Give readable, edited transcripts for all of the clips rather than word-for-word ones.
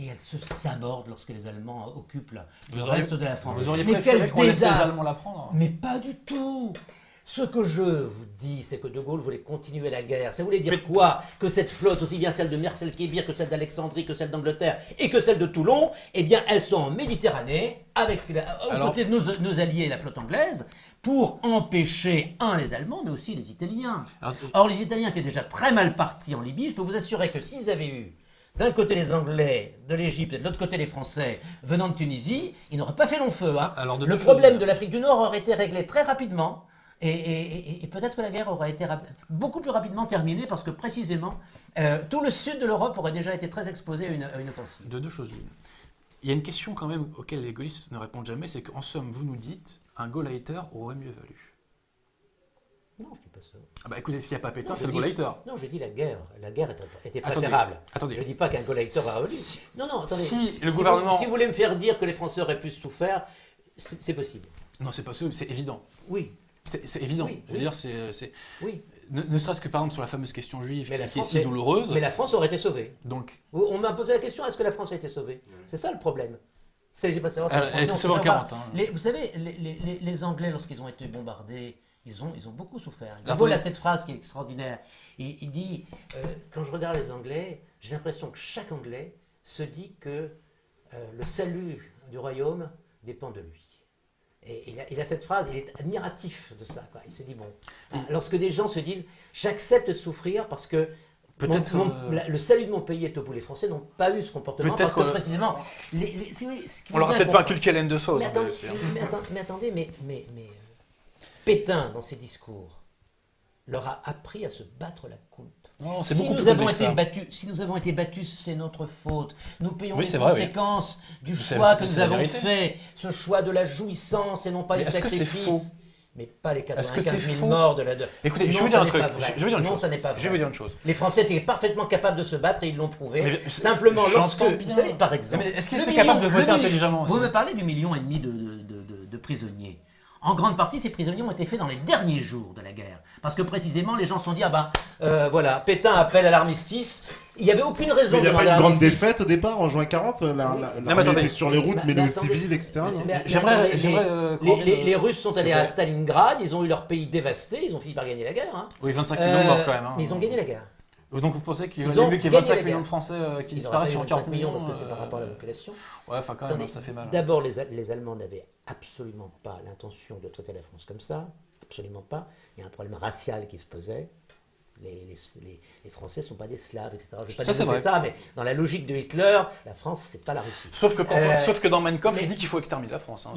et elles se sabordent lorsque les Allemands occupent le reste de la France. Vous auriez Mais préféré quel qu'on laisse les désastre! Allemands la prendre? Mais pas du tout. Ce que je vous dis, c'est que De Gaulle voulait continuer la guerre. Ça voulait dire quoi? Que cette flotte, aussi bien celle de Merselkébir que celle d'Alexandrie, que celle d'Angleterre et que celle de Toulon, eh bien, elles sont en Méditerranée, aux côtés de nos alliés, la flotte anglaise, pour empêcher, les Allemands, mais aussi les Italiens. Or, les Italiens étaient déjà très mal partis en Libye. Je peux vous assurer que s'ils avaient eu d'un côté les Anglais de l'Égypte et de l'autre côté les Français venant de Tunisie, ils n'auraient pas fait long feu. Hein. Le problème de l'Afrique du Nord aurait été réglé très rapidement. Et peut-être que la guerre aurait été beaucoup plus rapidement terminée parce que précisément, tout le sud de l'Europe aurait déjà été très exposé à une offensive. De deux choses. Il y a une question quand même auquel les gaullistes ne répondent jamais, c'est qu'en somme, vous nous dites, un Gauleiter aurait mieux valu. Non, je ne dis pas ça. Ah bah écoutez, s'il n'y a pas Pétain, c'est le Gauleiter. Non, je dis la guerre était préférable. Attendez. Je ne dis pas qu'un Gauleiter a valu. Non, attendez. Si le gouvernement... Si vous voulez me faire dire que les Français auraient plus souffert, c'est possible. Non, c'est possible, c'est évident. Oui. C'est évident. Oui, je veux dire, c'est... Oui. Ne serait-ce que par exemple sur la fameuse question juive qui est si mais, douloureuse. Mais la France aurait été sauvée. Donc, on m'a posé la question, est-ce que la France a été sauvée? C'est ça le problème. J'ai pas de savoir si elle était sauvée en 40. Hein. Vous savez, les Anglais, lorsqu'ils ont été bombardés, ils ont beaucoup souffert. De Gaulle a cette phrase qui est extraordinaire. Il dit, quand je regarde les Anglais, j'ai l'impression que chaque Anglais se dit que le salut du royaume dépend de lui. Et il a cette phrase, il est admiratif de ça. Quoi. Il se dit, bon, lorsque des gens se disent, j'accepte de souffrir parce que le salut de mon pays est au bout. Les Français n'ont pas eu ce comportement parce que précisément... on leur a peut-être pas inculqué l'haine de soi aux Anglais aussi. Mais attendez, Pétain, dans ses discours, leur a appris à se battre la coupe. Non, si nous avons été battus, c'est notre faute. Nous payons les conséquences du choix que nous avons fait, ce choix de la jouissance et non pas du sacrifice. Mais pas les 95 000 morts de la... Écoutez, je vais vous dire un truc. Je vais vous dire une chose. Ça n'est pas vrai. Je vais vous dire une chose. Les Français étaient parfaitement capables de se battre et ils l'ont prouvé. Simplement, lorsque... Vous savez, par exemple... Est-ce qu'ils étaient capables de voter intelligemment aussi? Vous me parlez du 1,5 million de prisonniers. En grande partie, ces prisonniers ont été faits dans les derniers jours de la guerre. Parce que précisément, les gens se sont dit, voilà, Pétain appelle à l'armistice. Il n'y avait aucune raison de demander l'armistice. Il n'y a pas une grande défaite au départ, en juin 40 l'armée était sur les routes, mais les civils, etc. Les Russes sont allés à Stalingrad, ils ont eu leur pays dévasté, ils ont fini par gagner la guerre. Hein. Oui, 25 millions de morts quand même. Mais ils ont gagné la guerre. Donc vous pensez qu'il vaut mieux qu'il y ait 25 millions de Français qui disparaissent sur 40 millions parce que c'est par rapport à la population. Ouais, enfin quand même, ça fait mal. D'abord, les Allemands n'avaient absolument pas l'intention de traiter la France comme ça. Absolument pas. Il y a un problème racial qui se posait. Les Français ne sont pas des Slaves, etc. Je ne vais pas dire ça, mais dans la logique de Hitler, la France, c'est pas la Russie. Sauf que dans Mein Kampf, il dit qu'il faut exterminer la France. Hein.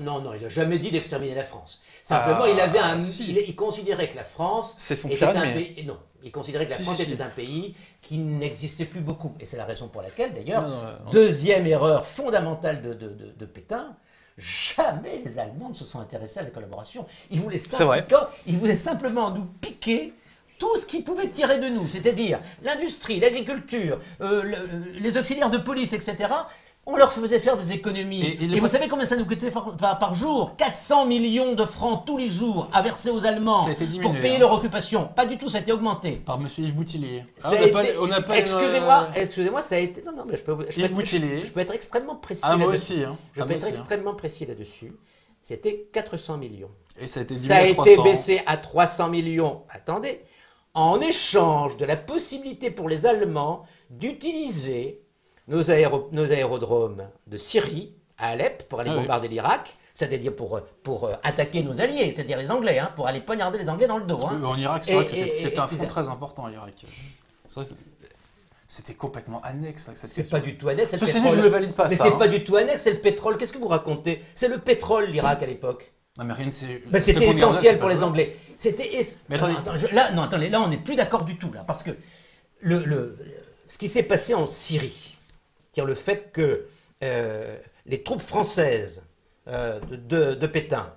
Non, il n'a jamais dit d'exterminer la France. Simplement, il considérait que la France était un pays... Non, il considérait que la France était un pays qui n'existait plus beaucoup. Et c'est la raison pour laquelle, d'ailleurs, deuxième erreur fondamentale de Pétain, jamais les Allemands ne se sont intéressés à la collaboration. Ils voulaient simplement nous piquer tout ce qu'ils pouvaient tirer de nous, c'est-à-dire l'industrie, l'agriculture, les auxiliaires de police, etc. On leur faisait faire des économies. Et vous savez combien ça nous coûtait par jour? 400 millions de francs tous les jours à verser aux Allemands pour payer leur occupation. Pas du tout, ça a été augmenté. Par M. Yves Boutillier. Excusez-moi, ça a été... Non, mais je peux être extrêmement précis là-dessus. Moi aussi. Hein. Je peux être extrêmement précis là-dessus. C'était 400 millions. Et ça a été baissé à 300 millions. Attendez. En échange de la possibilité pour les Allemands d'utiliser nos aérodromes de Syrie, à Alep, pour aller bombarder l'Irak, c'est-à-dire pour attaquer nos alliés, c'est-à-dire les Anglais, pour aller poignarder les Anglais dans le dos. Hein. En Irak, c'est vrai que c'était un front très important, l'Irak. C'était complètement annexe. C'est pas du tout annexe, c'est le pétrole. Ceci dit, je le valide pas. Mais c'est pas du tout annexe, c'est le pétrole. Qu'est-ce que vous racontez? C'est le pétrole, l'Irak, à l'époque. Non, mais rien c'est. C'était essentiel pour les Anglais. Attendez, là, on n'est plus d'accord du tout, là, parce que ce qui s'est passé en Syrie, c'est-à-dire le fait que les troupes françaises de Pétain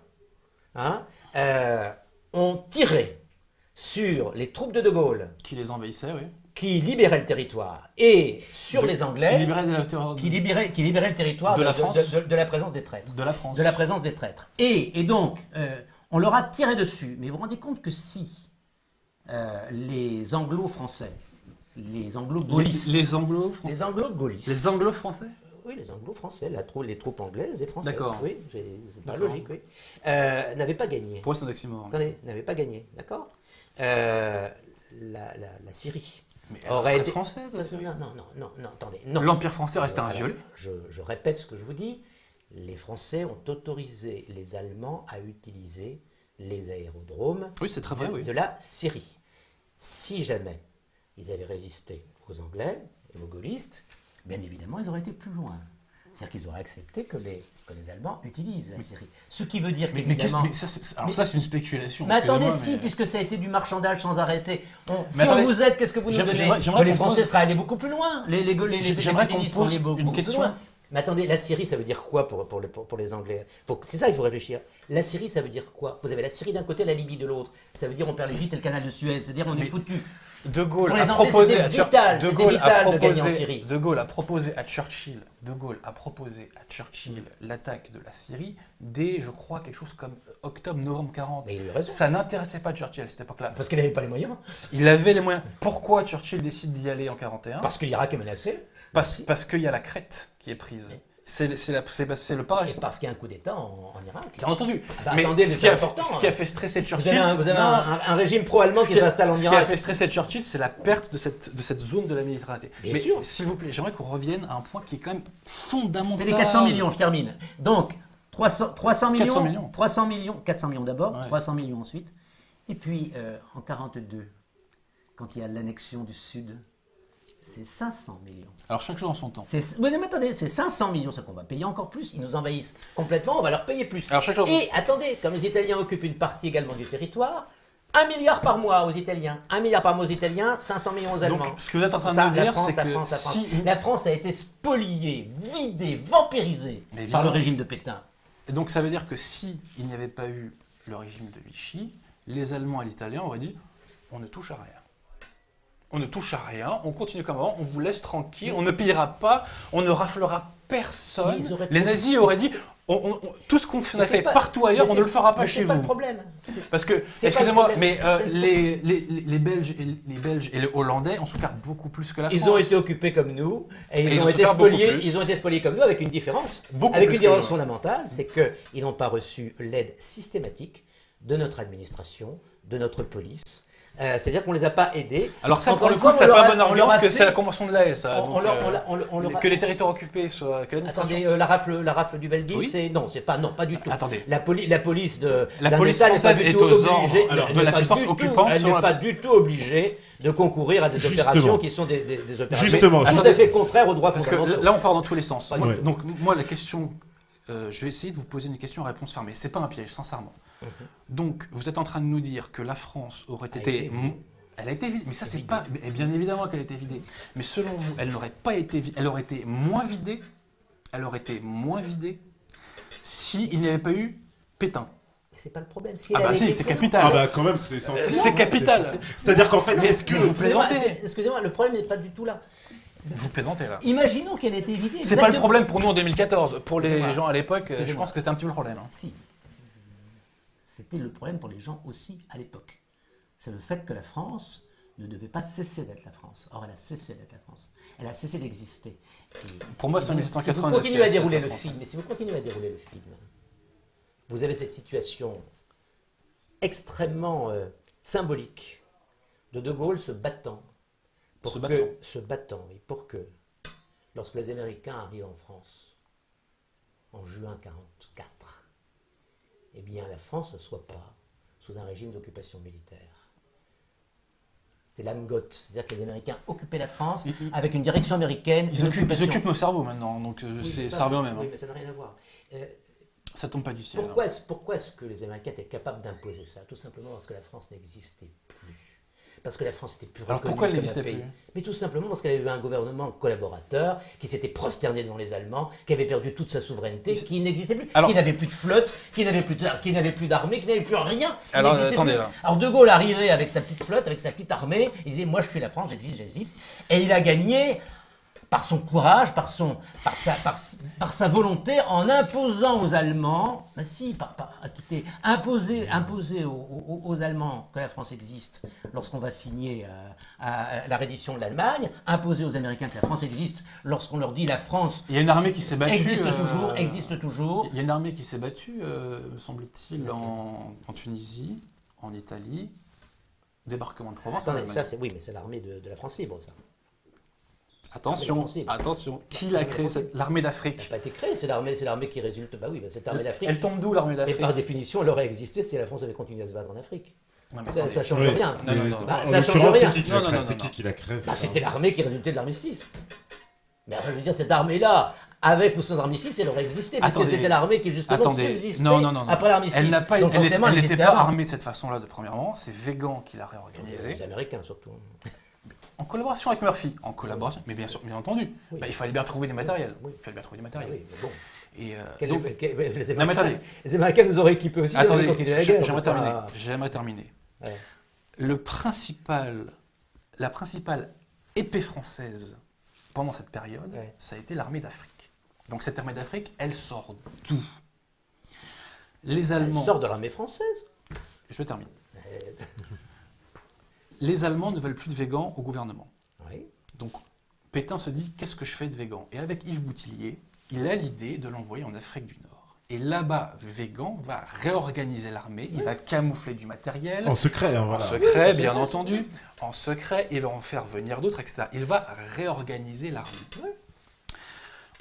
ont tiré sur les troupes de Gaulle. Qui les envahissaient, oui. Qui libéraient le territoire, et sur les Anglais, qui libéraient le territoire de la présence des traîtres. De la France. De la présence des traîtres. Et donc, on leur a tiré dessus. Mais vous vous rendez compte que si les Anglo-Français les anglo-gaullistes. Les anglo-français. Les anglo-gaullistes. Les anglo-français. Oui, les anglo-français, les troupes anglaises et françaises. D'accord. Oui, c'est pas logique, oui. N'avaient pas gagné. Pour moi, c'est un oxymore. Attendez, n'avaient pas gagné, d'accord. La Syrie. Mais aurait été française, la Syrie. Non, attendez. Non. L'Empire français restait inviolé. Je répète ce que je vous dis. Les Français ont autorisé les Allemands à utiliser les aérodromes c'est très vrai, de la Syrie. Si jamais ils avaient résisté aux Anglais et aux gaullistes, bien évidemment, ils auraient été plus loin. C'est-à-dire qu'ils auraient accepté que les Allemands utilisent la Syrie. Ce qui veut dire qu'évidemment... ça, c'est une spéculation. Mais attendez, puisque ça a été du marchandage sans arrêt. Si on vous aide, qu'est-ce que vous nous donnez? Les Français seraient allés beaucoup plus loin. J'aimerais qu'on pose une question. Mais attendez, la Syrie, ça veut dire quoi pour les Anglais? C'est ça qu'il faut réfléchir. La Syrie, ça veut dire quoi? Vous avez la Syrie d'un côté, la Libye de l'autre. Ça veut dire on perd l'Égypte et le canal de Suez. C'est-à-dire on est foutu. De Gaulle a proposé à Churchill l'attaque de la Syrie dès, je crois, quelque chose comme octobre-novembre 40. Mais il a eu raison. Ça n'intéressait pas Churchill à cette époque-là. Parce qu'il n'avait pas les moyens. Il avait les moyens. Pourquoi Churchill décide d'y aller en 41? Parce que l'Irak est menacé. Parce qu'il y a la Crète qui est prise. C'est le parachute. Parce qu'il y a un coup d'État en Irak. Bien entendu. Mais attendez, ce qui a fait stresser Churchill... Vous avez un régime pro-allemand qui s'installe en Irak. Ce qui a fait stresser Churchill, c'est la perte de cette zone de la Méditerranée. Bien sûr. S'il vous plaît, j'aimerais qu'on revienne à un point qui est quand même fondamental. C'est les 400 millions, je termine. Donc, 300 millions. 400 millions. 300 millions. 400 millions d'abord, ouais. 300 millions ensuite. Et puis, en 42, quand il y a l'annexion du Sud... C'est 500 millions. Alors chaque chose en son temps. Mais attendez, c'est 500 millions, ça qu'on va payer encore plus. Ils nous envahissent complètement, on va leur payer plus. Alors, et attendez, comme les Italiens occupent une partie également du territoire, 1 milliard par mois aux Italiens. 1 milliard par mois aux Italiens, 500 millions aux Allemands. Donc ce que vous êtes en train de me dire, c'est que la France a été spoliée, vidée, vampirisée par le régime de Pétain. Et donc ça veut dire que si il n'y avait pas eu le régime de Vichy, les Allemands et les Italiens auraient dit on ne touche à rien. On ne touche à rien, on continue comme avant, on vous laisse tranquille, on ne pillera pas, on ne raflera personne. Les nazis auraient dit tout ce qu'on a fait partout ailleurs, on ne le fera pas chez vous. C'est pas le problème. Parce que, excusez-moi, mais les Belges et les Hollandais ont souffert beaucoup plus que la France. Ils ont été occupés comme nous, et ils ont été spoliés comme nous, avec une différence. Avec une différence fondamentale, c'est qu'ils n'ont pas reçu l'aide systématique de notre administration, de notre police. C'est-à-dire qu'on ne les a pas aidés. Alors ça, pour le coup, c'est pas un bon argument, parce que c'est la convention de l'AE, ça. Que les territoires occupés soient... Attendez, la rafle du Veldiv, oui. Non, pas du tout. Attendez. La police française est aux ordres de la puissance occupante. Elle n'est pas du tout obligée de concourir à des opérations qui sont des opérations tout à fait contraires aux droits fondamentaux. Parce que là, on part dans tous les sens. Donc moi, la question... je vais essayer de vous poser une question à réponse fermée. C'est pas un piège, sincèrement. Donc, vous êtes en train de nous dire que la France aurait été... Elle a été vidée. Mais ça, c'est pas... Et bien évidemment qu'elle a été vidée. Mais selon vous, elle n'aurait pas été vidée. Elle aurait été moins vidée. Elle aurait été moins vidée s'il n'y avait pas eu Pétain. C'est pas le problème. Si, c'est capital. Ah bah quand même, c'est essentiel. C'est capital. C'est-à-dire qu'en fait, est-ce que... Vous plaisantez. Excusez-moi, le problème n'est pas du tout là. Vous plaisantez là. Imaginons qu'elle ait été évitée. C'est pas le problème pour nous en 2014. Pour les gens à l'époque, je pense que c'était un petit peu le problème. Si. C'était le problème pour les gens aussi à l'époque. C'est le fait que la France ne devait pas cesser d'être la France. Or, elle a cessé d'être la France. Elle a cessé d'exister. Pour moi, c'est en 1789. Si vous continuez à dérouler le film, si vous continuez à dérouler le film, vous avez cette situation extrêmement symbolique de Gaulle se battant. Pour que, lorsque les Américains arrivent en France, en juin 1944, eh bien la France ne soit pas sous un régime d'occupation militaire. C'était l'AMGOT, c'est-à-dire que les Américains occupaient la France avec une direction américaine. Ils occupent nos cerveaux maintenant, donc ça revient au même. Oui, mais ça n'a rien à voir. Ça tombe pas du ciel. Pourquoi est-ce que les Américains étaient capables d'imposer ça? Tout simplement parce que la France n'existait plus. Parce que la France était plus reconnue. Alors pourquoi elle comme n'existait un pays. plus? Mais tout simplement parce qu'elle avait eu un gouvernement collaborateur qui s'était prosterné devant les Allemands, qui avait perdu toute sa souveraineté, qui n'existait plus, qui n'avait plus de flotte, qui n'avait plus d'armée, qui n'avait plus rien. Alors attendez là. Alors De Gaulle arrivait avec sa petite flotte, avec sa petite armée, il disait moi je suis la France, j'existe. Et il a gagné par son courage, par sa volonté, en imposant aux Allemands, imposer aux Allemands que la France existe lorsqu'on va signer la reddition de l'Allemagne, imposer aux Américains que la France existe lorsqu'on leur dit la France il y a une armée qui s'est battue, existe toujours. Il y a une armée qui s'est battue, me semble-t-il, en Tunisie, en Italie, débarquement de Provence. Attendez, oui, mais c'est l'armée de la France libre, ça. Attention. Qui l'a créé, l'armée d'Afrique? Elle n'a pas été créée, c'est l'armée qui résulte. Bah oui, cette armée d'Afrique. Elle tombe d'où, l'armée d'Afrique? Et par définition, elle aurait existé si la France avait continué à se battre en Afrique. Non, mais ça change rien. Ça change rien. C'est qui l'a créé? C'était l'armée qui résultait de l'armistice. Mais après, je veux dire, cette armée-là, avec ou sans armistice, elle aurait existé, parce que c'était l'armée qui justement subsistait après l'armistice. Elle n'était pas armée de cette façon-là, de premièrement. C'est Weygand qui l'a réorganisée. Les Américains surtout. En collaboration avec Murphy. En collaboration, mais bien entendu. Oui. Il fallait bien trouver des matériels. Oui, Il fallait bien trouver des matériels. Oui, mais bon. Et les Américains nous auraient équipés aussi. Attendez, continuer la guerre. J'aimerais terminer. Ouais. La principale épée française pendant cette période, ça a été l'armée d'Afrique. Donc cette armée d'Afrique, elle sort d'où? Les Allemands. Elle sort de l'armée française. Je termine. Les Allemands ne veulent plus de Weygand au gouvernement. Oui. Donc Pétain se dit, qu'est-ce que je fais de Weygand? Et avec Yves Boutillier, il a l'idée de l'envoyer en Afrique du Nord. Et là-bas, Weygand va réorganiser l'armée, il va camoufler du matériel. En secret, hein, voilà. En secret, bien entendu. En secret, il va en faire venir d'autres, etc. Il va réorganiser l'armée. Oui.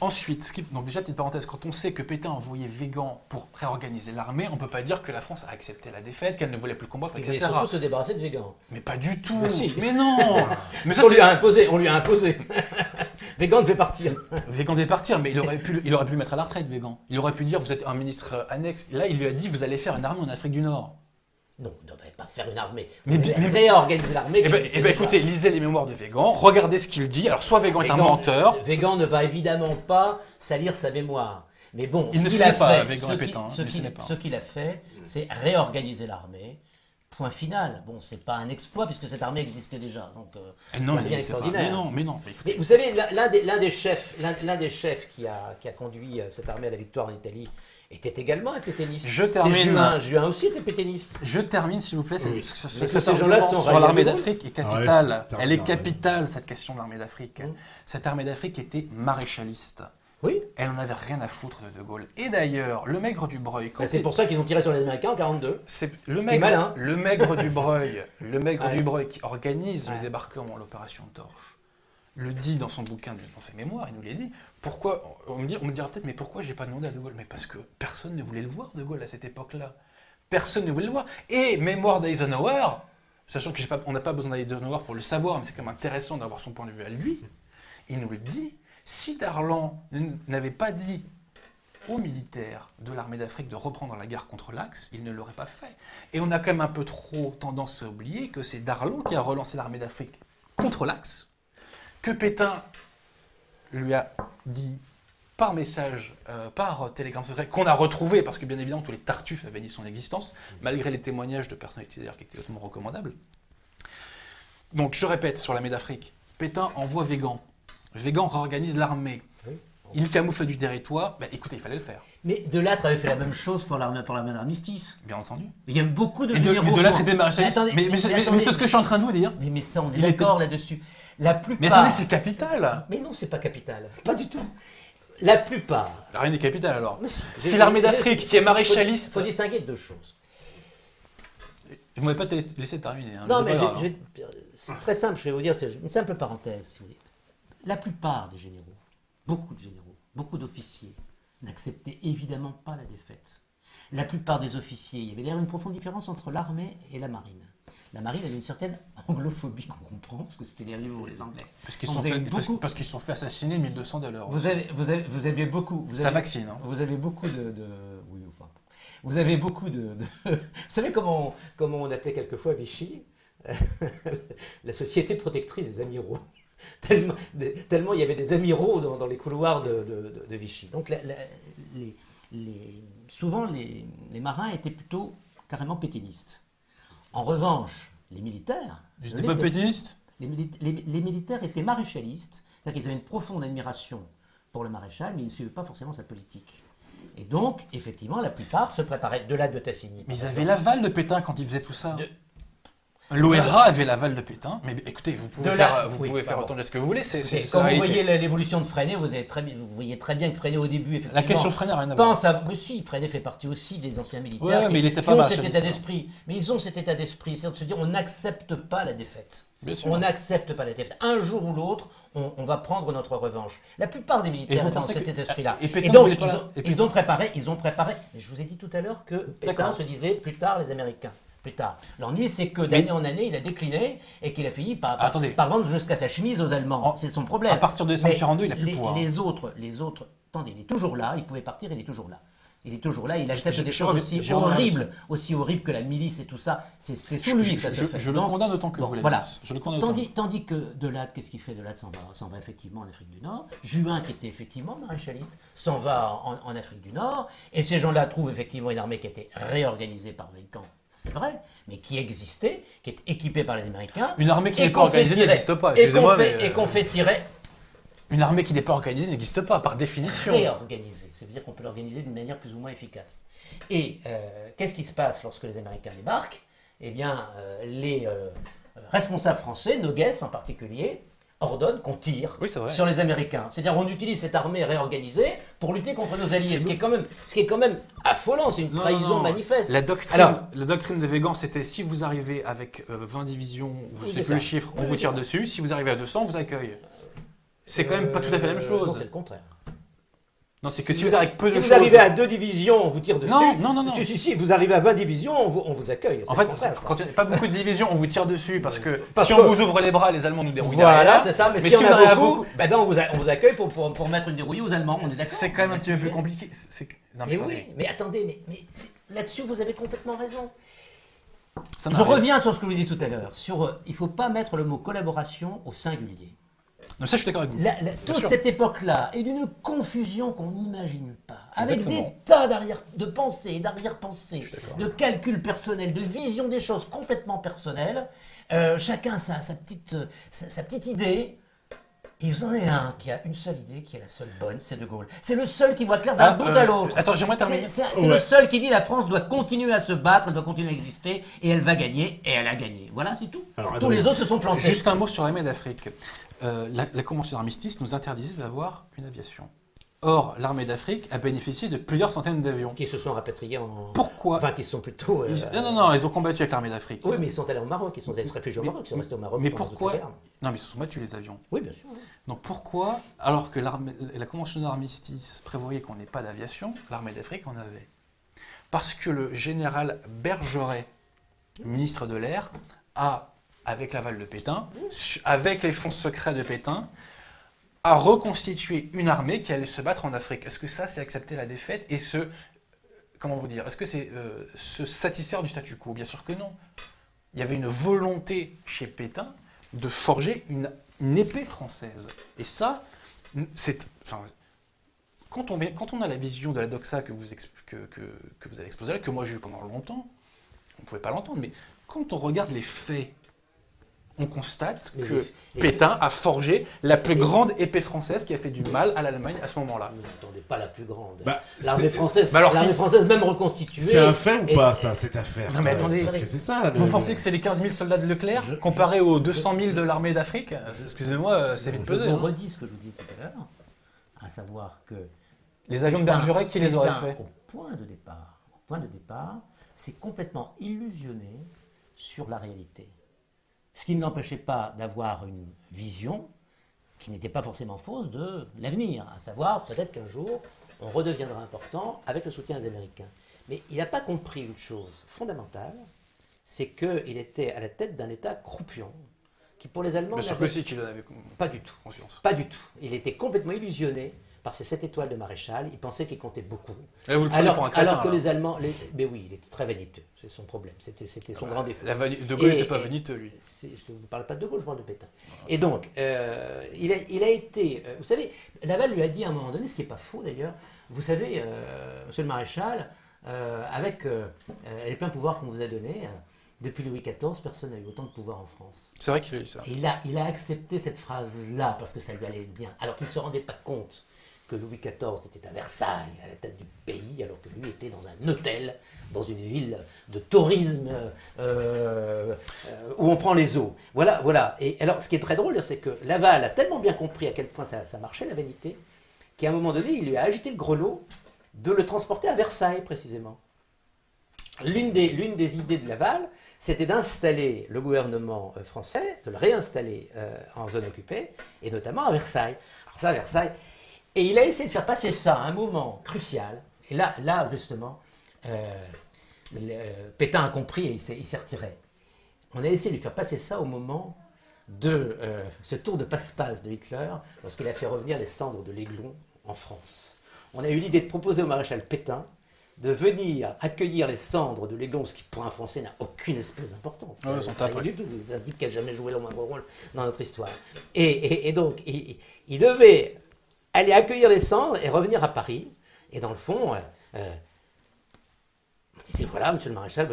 Ensuite, donc déjà, petite parenthèse, quand on sait que Pétain a envoyé Weygand pour réorganiser l'armée, on ne peut pas dire que la France a accepté la défaite, qu'elle ne voulait plus combattre, etc. Il voulait surtout se débarrasser de Weygand. Mais pas du tout. Mais si. Mais non. Mais ça, on lui a imposé. Weygand devait partir. Weygand devait partir, mais il aurait pu le mettre à la retraite, Weygand. Il aurait pu dire, vous êtes un ministre annexe. Là, il lui a dit, vous allez faire une armée en Afrique du Nord. Non, on ne devrait pas faire une armée. Mais réorganiser l'armée. Écoutez, lisez les mémoires de Weygand, regardez ce qu'il dit. Alors, soit Weygand est un menteur. Weygand ne va évidemment pas salir sa mémoire. Mais bon, ce qu'il a fait, c'est réorganiser l'armée. Point final. Bon, c'est pas un exploit puisque cette armée existait déjà. Donc, non, rien d'extraordinaire. Mais non. Mais vous savez, l'un des chefs qui a conduit cette armée à la victoire en Italie était également un pétainiste. Je termine. Juin aussi était pétainiste. Je termine, s'il vous plaît. Ces gens-là sont sur l'armée d'Afrique est capitale. Ouais, elle est capitale, cette question de l'armée d'Afrique. Cette armée d'Afrique était maréchaliste. Oui. Elle n'en avait rien à foutre de De Gaulle. Et d'ailleurs, le maigre du Breuil... C'est pour ça qu'ils ont tiré sur les Américains en 1942. C'est le maigre du Breuil qui organise le débarquement, l'opération Torche, le dit dans son bouquin, dans ses mémoires, il nous l'a dit. Pourquoi, on me dira peut-être, mais pourquoi j'ai pas demandé à De Gaulle? Mais parce que personne ne voulait le voir, De Gaulle, à cette époque-là. Personne ne voulait le voir. Et mémoire d'Eisenhower, sachant qu'on n'a pas besoin d'Eisenhower pour le savoir, mais c'est quand même intéressant d'avoir son point de vue à lui, il nous le dit. Si Darlan n'avait pas dit aux militaires de l'armée d'Afrique de reprendre la guerre contre l'Axe, il ne l'aurait pas fait. Et on a quand même un peu trop tendance à oublier que c'est Darlan qui a relancé l'armée d'Afrique contre l'Axe, que Pétain lui a dit par message, par télégramme secret, qu'on a retrouvé, parce que bien évidemment tous les Tartuffes avaient dit son existence, malgré les témoignages de personnalités d'ailleurs qui étaient hautement recommandables. Donc je répète, sur l'armée d'Afrique, Pétain envoie Weygand. Weygand réorganise l'armée. Oui. Il camoufle du territoire. Ben, écoutez, il fallait le faire. Mais Delattre avait fait la même chose pour l'armée d'armistice. Bien entendu. Il y a beaucoup de généraux. Delattre était maréchaliste. Mais c'est ce que je suis en train de vous dire. Mais ça, on est d'accord là-dessus. La plupart. Mais attendez, c'est capital. Mais non, c'est pas capital. Pas du tout. La plupart. Rien n'est capital alors. Si l'armée d'Afrique qui est maréchaliste. Il faut distinguer deux choses. Vous ne m'avez pas laissé terminer. Hein. Non, mais c'est très simple. Je vais vous dire, c'est une simple parenthèse, si vous voulez. La plupart des généraux, beaucoup d'officiers, n'acceptaient évidemment pas la défaite. La plupart des officiers, il y avait d'ailleurs une profonde différence entre l'armée et la marine. La marine avait une certaine anglophobie qu'on comprend, parce que c'était les rivaux, les Anglais. Parce qu'ils se sont fait assassiner 1200 $. Vous avez beaucoup... Ça vaccine. Hein. Vous avez beaucoup oui, enfin... Vous avez beaucoup vous savez comment on appelait quelquefois Vichy la société protectrice des amiraux. Tellement il y avait des amiraux dans les couloirs de Vichy. Donc souvent les marins étaient plutôt carrément pétainistes. En revanche, les militaires... Ils n'étaient pas pétainistes ? Les militaires étaient maréchalistes, C'est-à-dire qu'ils avaient une profonde admiration pour le maréchal, mais ils ne suivaient pas forcément sa politique. Et donc, effectivement, la plupart se préparaient de là de Tassigny. Mais ils avaient l'aval de Pétain quand ils faisaient tout ça. L'ORA avait l'aval de Pétain, mais écoutez, vous pouvez faire autant de ce que vous voulez. Quand vous voyez l'évolution de Freinet, vous voyez très bien que Freinet au début, effectivement, la question Freinet n'a rien à voir. Mais si, Freinet fait partie aussi des anciens militaires mais il était qui pas ont cet état d'esprit. Mais ils ont cet état d'esprit, c'est de se dire on n'accepte pas la défaite. On n'accepte pas la défaite. Un jour ou l'autre, on va prendre notre revanche. La plupart des militaires ont cet état d'esprit-là. Et donc, ils ont préparé. Et je vous ai dit tout à l'heure que Pétain se disait plus tard les Américains. Plus tard. L'ennui, c'est que d'année en année, il a décliné et qu'il a fini par vendre jusqu'à sa chemise aux Allemands. C'est son problème. À partir de décembre 1942, il n'a plus de pouvoir. Les autres, attendez, il est toujours là, il pouvait partir, il est toujours là. Il est toujours là, il accepte des choses aussi horribles que la milice et tout ça. C'est sous lui que ça se fait. Je le condamne autant que vous l'avez dit. Tandis que Delade, qu'est-ce qu'il fait? Delade s'en va effectivement en Afrique du Nord. Juin, qui était effectivement maréchaliste, s'en va en Afrique du Nord. Et ces gens-là trouvent effectivement une armée qui a été réorganisée par Pétain. C'est vrai, mais qui existait, qui est équipée par les Américains. Une armée qui n'est pas organisée n'existe pas, excusez-moi. Et qu'on fait tirer. Une armée qui n'est pas organisée n'existe pas, par définition. Réorganisée, ça veut dire qu'on peut l'organiser d'une manière plus ou moins efficace. Et qu'est-ce qui se passe lorsque les Américains débarquent? Eh bien, les responsables français, Noguès en particulier, ordonne qu'on tire sur les Américains. C'est-à-dire on utilise cette armée réorganisée pour lutter contre nos alliés, ce qui est quand même affolant, c'est une trahison manifeste. La doctrine de Weygand, c'était si vous arrivez avec 20 divisions, je ne sais plus le chiffre, on vous tire dessus, si vous arrivez à 200, on vous accueille. C'est quand même pas tout à fait la même chose. Non, c'est le contraire. Non, c'est que si vous arrivez avec peu de choses... Si vous arrivez à 2 divisions, on vous tire dessus. Non. Si, vous arrivez à 20 divisions, on vous accueille. En fait, quand il n'y a pas beaucoup de divisions, on vous tire dessus parce que si on vous ouvre les bras, les Allemands nous dérouillent derrière. Voilà, c'est ça. Mais si on a beaucoup, on vous accueille pour mettre une dérouillée aux Allemands. On est d'accord. C'est quand même un petit peu plus compliqué. Mais attendez, mais là-dessus, vous avez complètement raison. Je reviens sur ce que je vous ai dit tout à l'heure. Il ne faut pas mettre le mot collaboration au singulier. Non, ça, je suis d'accord avec vous. Toute cette époque-là est d'une confusion qu'on n'imagine pas. Avec des tas de pensées, d'arrière-pensées, de calculs personnels, de visions des choses complètement personnelles. Chacun sa petite idée. Et vous en avez un qui a une seule idée, qui est la seule bonne, c'est De Gaulle. C'est le seul qui voit clair d'un bout à l'autre. Attends, j'aimerais terminer. C'est le seul qui dit la France doit continuer à se battre, elle doit continuer à exister, et elle va gagner, et elle a gagné. Voilà, c'est tout. Tous les autres se sont plantés. Juste un mot sur l'armée d'Afrique. La Convention d'armistice nous interdisait d'avoir une aviation. Or, l'armée d'Afrique a bénéficié de plusieurs centaines d'avions. Qui se sont rapatriés en... Pourquoi? Enfin, qui sont plutôt... Non, ils ont combattu avec l'armée d'Afrique. Oui, mais ils sont allés au Maroc, ils sont allés se réfugier au Maroc, ils sont restés au Maroc. Mais pourquoi? Non, mais ils se sont battus les avions. Oui, bien sûr. Donc pourquoi, alors que la Convention d'armistice prévoyait qu'on n'ait pas d'aviation, l'armée d'Afrique en avait? Parce que le général Bergeret, ministre de l'Air, a, avec l'aval de Pétain, avec les fonds secrets de Pétain, à reconstituer une armée qui allait se battre en Afrique. Est-ce que ça, c'est accepter la défaite et comment vous dire, est-ce que c'est se satisfaire du statu quo? Bien sûr que non. Il y avait une volonté chez Pétain de forger une épée française. Et ça, quand on a la vision de la doxa que vous avez exposée là, que moi j'ai eu pendant longtemps, on ne pouvait pas l'entendre, mais quand on regarde les faits, on constate que Pétain a forgé la plus grande épée française qui a fait du mal à l'Allemagne à ce moment-là. Mais n'attendez pas la plus grande. L'armée française, même reconstituée... C'est un fait ou pas, ça, cette affaire? Non mais attendez, parce que c'est ça. Vous pensez que c'est les 15 000 soldats de Leclerc comparé aux 200 000 de l'armée d'Afrique? Excusez-moi, c'est vite pesé. Je vous redis ce que je vous dis tout à l'heure, à savoir que... Les avions de Bergeret, qui les aurait fait? Au point de départ, c'est complètement illusionné sur la réalité. Ce qui ne l'empêchait pas d'avoir une vision qui n'était pas forcément fausse de l'avenir, à savoir peut-être qu'un jour on redeviendra important avec le soutien des Américains. Mais il n'a pas compris une chose fondamentale, c'est qu'il était à la tête d'un État croupion, qui pour les Allemands... Bien sûr que si qu'il en avait pas du tout. Conscience. Pas du tout. Il était complètement illusionné par ces 7 étoiles de maréchal, il pensait qu'il comptait beaucoup. Là, vous le prenez pour un crétin, alors que les Allemands... Mais oui, il était très vaniteux, c'est son problème, c'était son grand défaut. De Gaulle n'était pas vaniteux, lui. Je ne parle pas de Gaulle, je parle de Pétain. Et donc, il a été... vous savez, Laval lui a dit à un moment donné, ce qui n'est pas faux d'ailleurs, vous savez, monsieur le maréchal, avec les pleins pouvoirs qu'on vous a donnés, depuis Louis XIV, personne n'a eu autant de pouvoir en France. C'est vrai qu'il a eu ça. Et il a accepté cette phrase-là parce que ça lui allait bien, alors qu'il ne se rendait pas compte que Louis XIV était à Versailles, à la tête du pays, alors que lui était dans un hôtel, dans une ville de tourisme où on prend les eaux. Voilà, voilà. Et alors, ce qui est très drôle, c'est que Laval a tellement bien compris à quel point ça marchait, la vanité, qu'à un moment donné, il lui a agité le grelot de le transporter à Versailles, précisément. L'une des idées de Laval, c'était d'installer le gouvernement français, de le réinstaller en zone occupée, et notamment à Versailles. Alors ça, à Versailles. Et il a essayé de faire passer ça à un moment crucial. Et là justement, Pétain a compris et il s'est retiré. On a essayé de lui faire passer ça au moment de ce tour de passe-passe de Hitler, lorsqu'il a fait revenir les cendres de l'Aiglon en France. On a eu l'idée de proposer au maréchal Pétain de venir accueillir les cendres de l'Aiglon, ce qui pour un Français n'a aucune espèce d'importance. Ouais, ça rien du tout. Ils indiquent qu'elle n'a jamais joué le moindre rôle dans notre histoire. Et donc, il devait aller accueillir les cendres et revenir à Paris. Et dans le fond, on disait, voilà, monsieur le maréchal,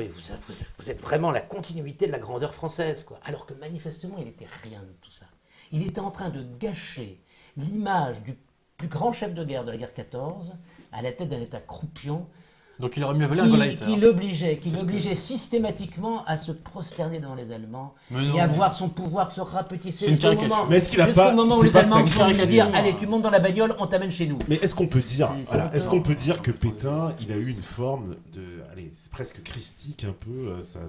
vous êtes vraiment la continuité de la grandeur française, quoi. Alors que manifestement, il n'était rien de tout ça. Il était en train de gâcher l'image du plus grand chef de guerre de la guerre 14 à la tête d'un État croupion. Donc il aurait mieux valu un Gauleiter. Qui l'obligeait systématiquement à se prosterner devant les Allemands et à voir son pouvoir se rapetisser jusqu'au moment où les Allemands vont dire « Allez, tu montes dans la bagnole, on t'amène chez nous ». Mais est-ce qu'on peut dire, est-ce qu'on peut dire que Pétain, il a eu une forme de, allez, c'est presque christique un peu, c'est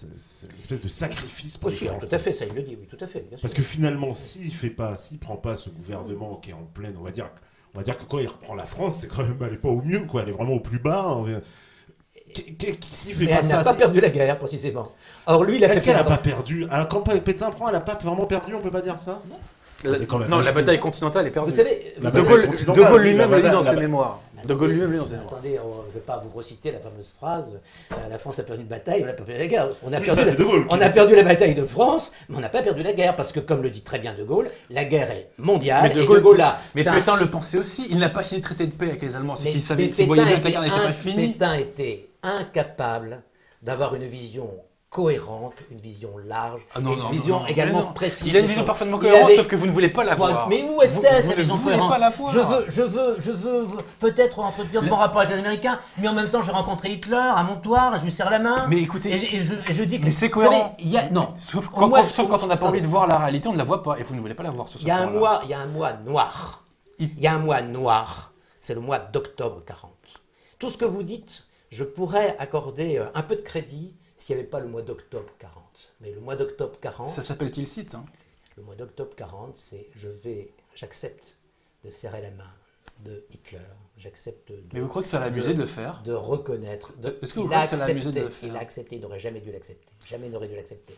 une espèce de sacrifice pour les Français. Tout à fait, ça il le dit, oui, tout à fait. Bien sûr. Parce que finalement, s'il prend pas ce gouvernement qui est en pleine, on va dire que quand il reprend la France, c'est quand même, elle n'est pas au mieux, quoi. Elle est vraiment au plus bas. Mais elle n'a pas perdu la guerre, précisément. Or, lui, il a fait. Est-ce qu'elle n'a pas perdu? Alors, quand Pétain prend, elle n'a pas vraiment perdu, on peut pas dire ça? Non, la bataille continentale est perdue. Vous savez, De Gaulle lui-même l'a dit dans ses mémoires. De Gaulle lui-même l'a dit dans ses mémoires. Attendez, je ne vais pas vous reciter la fameuse phrase la France a perdu une bataille, on n'a pas perdu la guerre. On a perdu la bataille de France, mais on n'a pas perdu la guerre, parce que, comme le dit très bien De Gaulle, la guerre est mondiale. Mais Pétain le pensait aussi. Il n'a pas signé de traité de paix avec les Allemands. C'est qu'il voyait bien que la guerre n'était pas finie. Pétain était incapable d'avoir une vision cohérente, une vision large, une vision également précise. Il a une vision parfaitement cohérente, sauf que vous ne voulez pas la voir. Mais où est-elle cette vision cohérente? Pas la voir. Je veux peut-être entretenir de bons rapports avec les Américains, mais en même temps, je vais rencontrer Hitler à Montoire, je lui serre la main. Mais écoutez, et je dis que mais c'est cohérent. Non. Sauf quand on n'a pas envie de voir la réalité, on ne la voit pas, et vous ne voulez pas la voir. Il y a un mois noir. Il y a un mois noir. C'est le mois d'octobre 40. Tout ce que vous dites, je pourrais accorder un peu de crédit s'il n'y avait pas le mois d'octobre 40. Mais le mois d'octobre 40... Ça s'appelle Tilsit, hein. Le mois d'octobre 40, c'est j'accepte de serrer la main de Hitler. J'accepte de... Mais vous croyez que ça l'a amusé de le faire? De reconnaître... Est-ce que vous croyez que ça l'a amusé de le faire? Il a accepté, il n'aurait jamais dû l'accepter. Jamais il n'aurait dû l'accepter.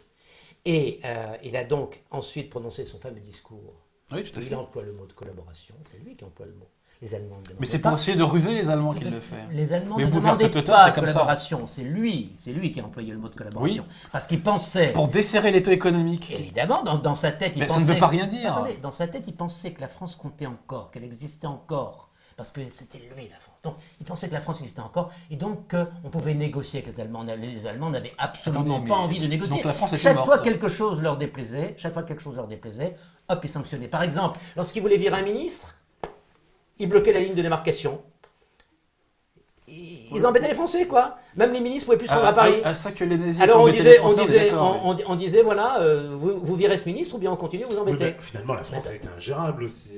Et il a donc ensuite prononcé son fameux discours. Oui, tout à fait. Il emploie le mot de collaboration. C'est lui qui emploie le mot. Les Allemands ne mais c'est pour essayer de ruser les Allemands qu'il le fait. Les Allemands ne demandaient pas collaboration. C'est lui qui a employé le mot de collaboration. Oui. Parce qu'il pensait... Pour desserrer l'étau économique. Évidemment, dans sa tête, il pensait... Mais ça ne veut pas rien dire. Attendez, dans sa tête, il pensait que la France comptait encore, qu'elle existait encore. Parce que c'était lui, la France. Donc, il pensait que la France existait encore. Et donc, on pouvait négocier avec les Allemands. Les Allemands n'avaient absolument pas envie de négocier. Donc, la France était chaque morte. fois quelque chose leur déplaisait, hop, ils sanctionnaient. Par exemple, lorsqu'ils voulaient virer un ministre, ils bloquaient la ligne de démarcation. Ils embêtaient les Français, quoi. Même les ministres ne pouvaient plus se rendre à Paris. Ça que les nazis. Alors on disait voilà, vous virez ce ministre ou bien on continue, vous embêtez. Oui, finalement, la France a été ingérable aussi.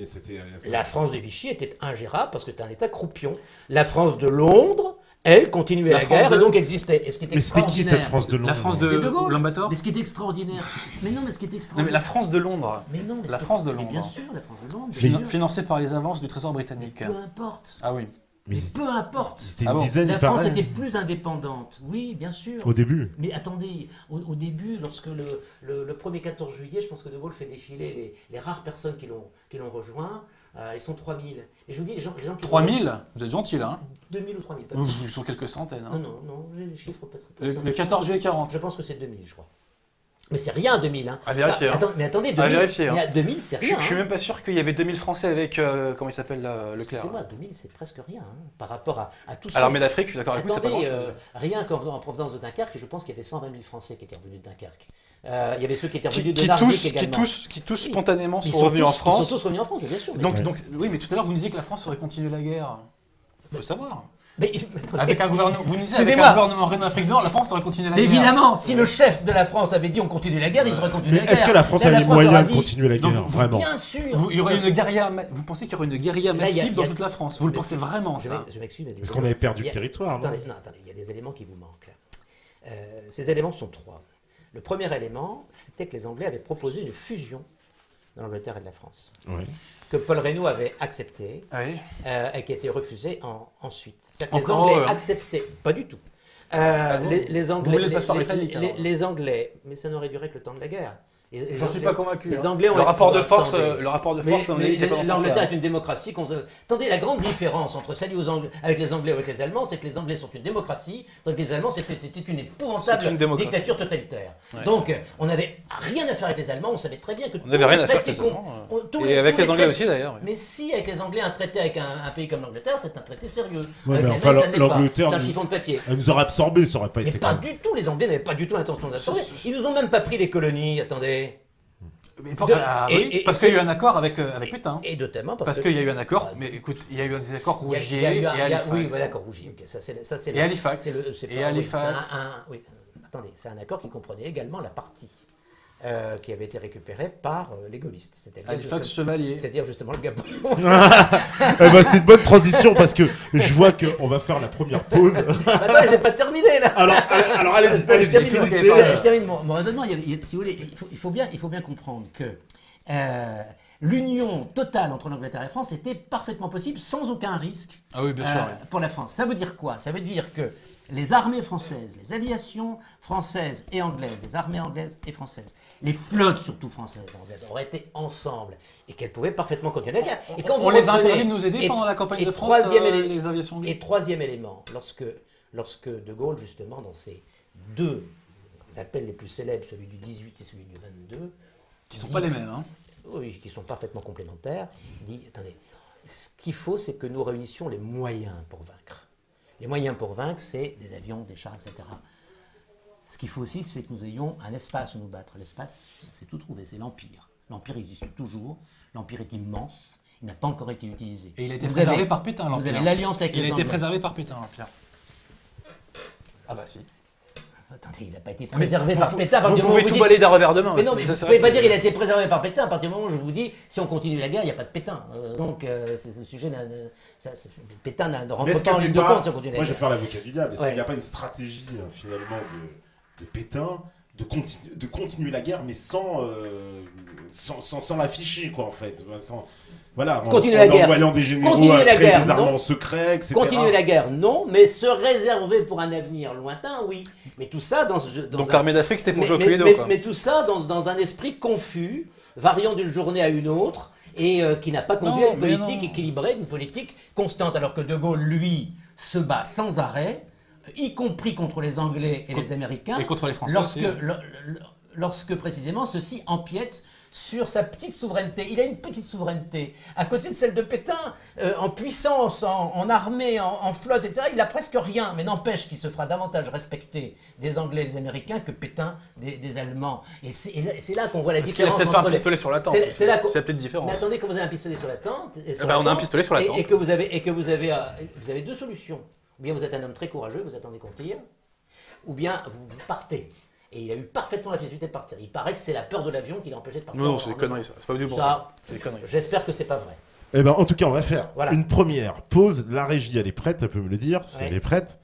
La France de Vichy était ingérable parce que c'était un État croupion. La France de Londres, elle, continuait la guerre et donc existait. Et ce qui était mais c'était qui cette France de Londres? La France de Lambator. Mais ce qui était extraordinaire. Mais non, mais ce qui était extraordinaire. Non, mais la France de Londres. Mais non, mais la France de Londres. Bien sûr, la France de Londres. Financée par les avances du Trésor britannique. Mais peu importe. Ah oui. Mais peu importe. C'était une dizaine, la France était plus indépendante. Oui, bien sûr. Au début. Mais attendez, au début, lorsque le premier 14 juillet, je pense que De Gaulle fait défiler les rares personnes qui l'ont rejoint. Ils sont 3000. Et je vous dis, les gens qui 3000 vous êtes gentil là. 2000 ou 3000. Ils sont quelques centaines. Non, j'ai les chiffres peut-être. Le 14 juillet 40. Je pense que c'est 2000, je crois. Mais c'est rien 2000. Hein. À vérifier. Mais attendez, 2000, à vérifier. 2000 c'est rien. Je suis même pas sûr qu'il y avait 2000 Français avec, comment il s'appelle, Leclerc. Excusez-moi, 2000 c'est presque rien par rapport à tout ça. Alors, mais l'Afrique, je suis d'accord avec vous, c'est pas Attendez, grand-chose. rien qu'en provenance de Dunkerque, je pense qu'il y avait 120 000 Français qui étaient revenus de Dunkerque. Il y avait ceux qui étaient revenus de Narvik également. Qui tous spontanément Ils sont revenus en France. Ils sont tous revenus en France, bien sûr. Donc, oui, mais tout à l'heure, vous nous disiez que la France aurait continué la guerre. Il faut savoir. Mais, Avec un gouvernement, vous nous disiez, avec un gouvernement Renault Afrique Nord, la France aurait continué la guerre. Évidemment, si le chef de la France avait dit on continue la guerre, ils auraient continué la guerre. Est-ce que la France a les moyens de continuer la guerre, vraiment? Bien sûr. Il y aurait une guérilla. Vous pensez qu'il y aurait une guérilla massive dans toute la France? Vous le pensez vraiment, ça? Je m'excuse. Parce qu'on avait perdu le territoire. Attendez, il y a des éléments qui vous manquent là. Ces éléments sont trois. Le premier élément, c'était que les Anglais avaient proposé une fusion de l'Angleterre et de la France, que Paul Reynaud avait accepté et qui a été refusé ensuite. C'est-à-dire que les Anglais acceptaient, pas du tout. Les Anglais, vous voulez le passeport britannique, les Anglais, mais ça n'aurait duré que le temps de la guerre. J'en suis pas convaincu. Les Anglais ont le rapport de force, l'Angleterre est une démocratie. Attendez, la grande différence entre celle avec les Anglais ou avec les Allemands, c'est que les Anglais sont une démocratie, tandis que les Allemands c'était une épouvantable dictature totalitaire. Ouais. Donc on n'avait rien à faire avec les Allemands, on savait très bien que on n'avait rien à faire avec les Allemands. Et avec les Anglais aussi d'ailleurs. Mais si avec les Anglais un traité avec un pays comme l'Angleterre, c'est un traité sérieux. Ouais, mais enfin l'Angleterre, c'est un chiffon de papier. Elle nous aurait absorbé, ça aurait pas été. Mais pas du tout. Les Anglais n'avaient pas du tout l'intention d'absorber. Ils nous ont même pas pris les colonies. Attendez. Parce qu'il y a eu un accord avec Pétain. Et notamment parce qu'il y a eu un accord, mais écoute, il y a eu des accords Rougier et Halifax. Oui, d'accord, Rougier. Et Halifax. Et Halifax. Oui, attendez, c'est un accord qui comprenait également la partie qui avait été récupérée par les gaullistes. Halifax Chevalier. C'est-à-dire justement le Gabon. C'est une bonne transition parce que je vois qu'on va faire la première pause. Attends, j'ai pas terminé là. Alors allez-y, finissez. Je termine mon raisonnement. Si vous voulez, il faut bien comprendre que l'union totale entre l'Angleterre et la France était parfaitement possible sans aucun risque pour la France. Ça veut dire quoi? Ça veut dire que les armées françaises, les aviations françaises et anglaises, les armées anglaises et françaises, les flottes surtout françaises et anglaises auraient été ensemble et qu'elles pouvaient parfaitement continuer la guerre. Et quand on les a interdit de nous aider pendant la campagne de France, les aviations. Et troisième élément, lorsque De Gaulle, justement, dans ses deux appels les plus célèbres, celui du 18 et celui du 22, qui ne sont pas les mêmes, hein? Oui, qui sont parfaitement complémentaires, dit, attendez, ce qu'il faut, c'est que nous réunissions les moyens pour vaincre. Les moyens pour vaincre, c'est des avions, des chars, etc. Ce qu'il faut aussi, c'est que nous ayons un espace où nous battre. L'espace, c'est tout trouvé, c'est l'Empire. L'Empire existe toujours, l'Empire est immense, il n'a pas encore été utilisé. Et il a été préservé par Pétain, l'Empire. Vous avez l'alliance avec les Anglais. Il a été préservé par Pétain, l'Empire. Ah bah si. Attendez, il n'a pas été préservé par Pétain. Vous pouvez tout balayer d'un revers de main. Mais non, mais vous ne pouvez pas dire qu'il a été préservé par Pétain à partir du moment où je vous dis, si on continue la guerre, il n'y a pas de Pétain. Donc, c'est le sujet. Pétain ne rentre pas en ligne de compte si on continue la guerre. Moi, je vais faire l'avocat du diable. Est-ce qu'il n'y a pas une stratégie, finalement, de Pétain de continuer la guerre, mais sans l'afficher, quoi, en fait. Voilà, continuer la guerre. Envoyant des généraux à créer des armements secrets, etc. Continuer la guerre, non, mais se réserver pour un avenir lointain, oui. Mais tout ça dans donc l'armée d'Afrique, c'était pour jouer au Cluedo, quoi. Mais tout ça dans un esprit confus, variant d'une journée à une autre, et qui n'a pas conduit à une politique équilibrée, une politique constante. Alors que De Gaulle, lui, se bat sans arrêt, y compris contre les Anglais et les Américains. Et contre les Français aussi. Lorsque précisément ceux-ci empiètent sur sa petite souveraineté. Il a une petite souveraineté. À côté de celle de Pétain, en puissance, en armée, en flotte, etc., il n'a presque rien. Mais n'empêche qu'il se fera davantage respecter des Anglais et des Américains que Pétain des Allemands. Et c'est là qu'on voit la différence. Parce qu'il n'a peut-être pas un pistolet sur la tempe. C'est la petite différence. Mais attendez, quand vous avez un pistolet sur la tempe... on a un pistolet sur la tempe. Et que vous avez deux solutions. Ou bien vous êtes un homme très courageux, vous attendez qu'on tire, ou bien vous partez. Et il a eu parfaitement la possibilité de partir. Il paraît que c'est la peur de l'avion qui l'a empêché de partir. Non, c'est des conneries, ça. C'est pas du bon ça. C'est des conneries. J'espère que c'est pas vrai. Eh ben, en tout cas, on va faire une première pause. La régie, elle est prête, elle peut me le dire. Si elle est prête,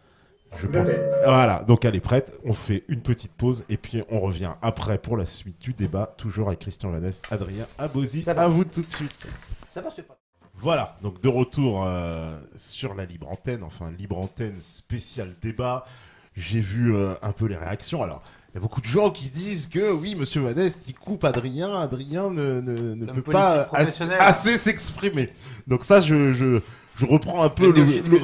je pense. Voilà, donc elle est prête. On fait une petite pause et puis on revient après pour la suite du débat. Toujours avec Christian Vanneste, Adrien Abosi. À vous tout de suite. Ça va, je pas. Voilà, donc de retour sur la libre antenne, enfin libre antenne spécial débat. J'ai vu un peu les réactions. Alors, il y a beaucoup de gens qui disent que oui, Monsieur Vanneste, il coupe Adrien ne peut pas assez s'exprimer. Donc ça, je je reprends un peu